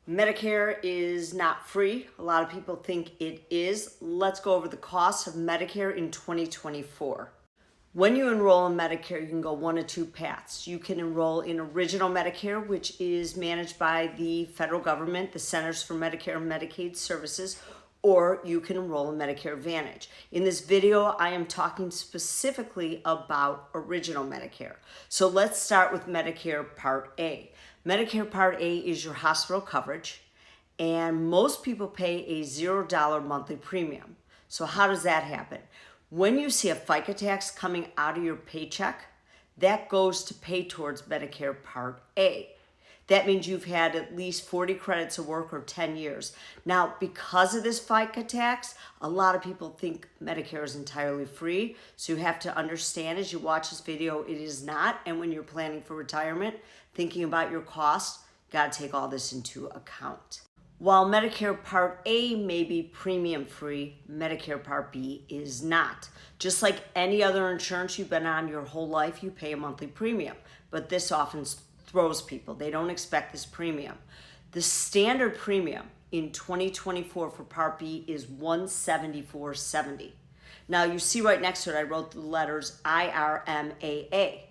Medicare is not free. A lot of people think it is. Let's go over the costs of Medicare in 2024. When you enroll in Medicare, you can go one of two paths. You can enroll in Original Medicare, which is managed by the federal government, the Centers for Medicare and Medicaid Services, or you can enroll in Medicare Advantage. In this video, I am talking specifically about Original Medicare. So let's start with Medicare Part A. Medicare Part A is your hospital coverage, and most people pay a $0 monthly premium. So how does that happen? When you see a FICA tax coming out of your paycheck, that goes to pay towards Medicare Part A. That means you've had at least 40 credits of work or 10 years. Now, because of this FICA tax, a lot of people think Medicare is entirely free. So you have to understand as you watch this video, it is not. And when you're planning for retirement, thinking about your costs, got to take all this into account. While Medicare Part A may be premium free, Medicare Part B is not. Just like any other insurance you've been on your whole life, you pay a monthly premium. But this often throws people. They don't expect this premium. The standard premium in 2024 for Part B is $174.70. Now you see right next to it, I wrote the letters IRMAA.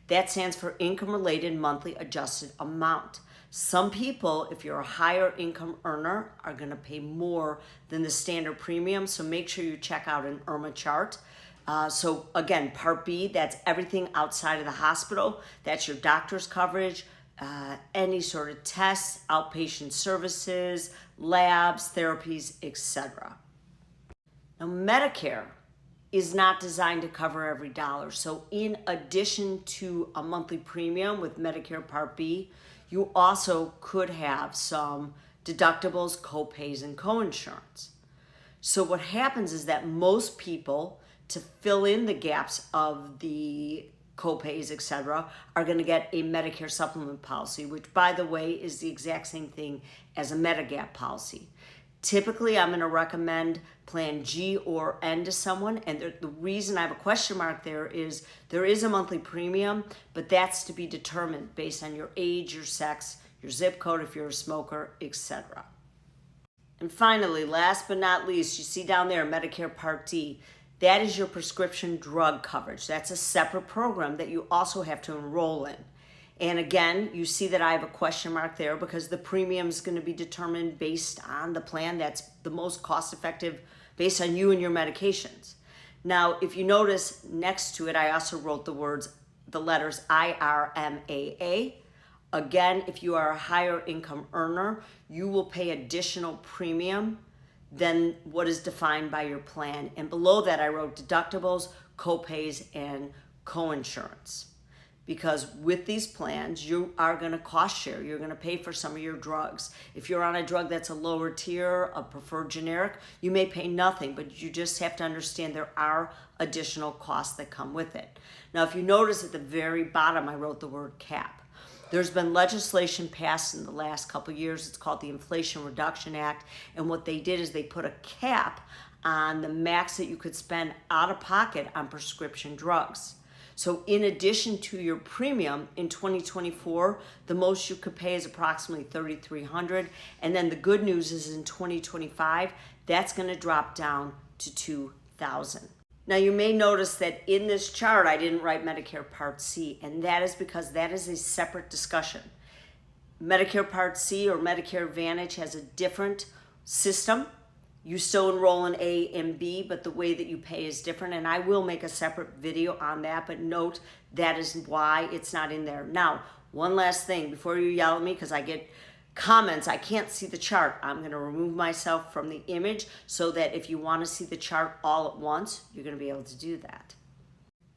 That stands for Income Related Monthly Adjusted Amount. Some people, if you're a higher income earner, are going to pay more than the standard premium. So make sure you check out an IRMA chart. So again, Part B, that's everything outside of the hospital. That's your doctor's coverage, any sort of tests, outpatient services, labs, therapies, etc. Now, Medicare is not designed to cover every dollar. So in addition to a monthly premium with Medicare Part B, you also could have some deductibles, co-pays, and co-insurance. So what happens is that most people, to fill in the gaps of the co-pays, etc., are going to get a Medicare supplement policy, which, by the way, is the exact same thing as a Medigap policy. Typically, I'm going to recommend Plan G or N to someone, and the reason I have a question mark there is a monthly premium, but that's to be determined based on your age, your sex, your zip code, if you're a smoker, etc. And finally, last but not least, you see down there Medicare Part D. That is your prescription drug coverage. That's a separate program that you also have to enroll in. And again, you see that I have a question mark there because the premium is going to be determined based on the plan that's the most cost effective based on you and your medications. Now, if you notice next to it, I also wrote the letters IRMAA. Again, if you are a higher income earner, you will pay additional premium than what is defined by your plan. And below that, I wrote deductibles, co-pays, and co-insurance. Because with these plans, you are going to cost share. You're going to pay for some of your drugs. If you're on a drug that's a lower tier, a preferred generic, you may pay nothing, but you just have to understand there are additional costs that come with it. Now, if you notice at the very bottom, I wrote the word cap. There's been legislation passed in the last couple of years. It's called the Inflation Reduction Act. And what they did is they put a cap on the max that you could spend out of pocket on prescription drugs. So in addition to your premium in 2024, the most you could pay is approximately $3,300. And then the good news is in 2025, that's going to drop down to $2,000. Now you may notice that in this chart, I didn't write Medicare Part C, and that is because that is a separate discussion. Medicare Part C or Medicare Advantage has a different system. You still enroll in A and B, but the way that you pay is different, and I will make a separate video on that, but note that is why it's not in there. Now, one last thing before you yell at me, because I get comments, I can't see the chart. I'm going to remove myself from the image so that if you want to see the chart all at once, you're going to be able to do that.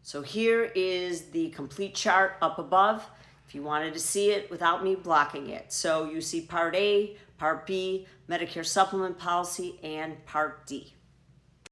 So here is the complete chart up above if you wanted to see it without me blocking it. So you see Part A, Part B, Medicare supplement policy, and Part D.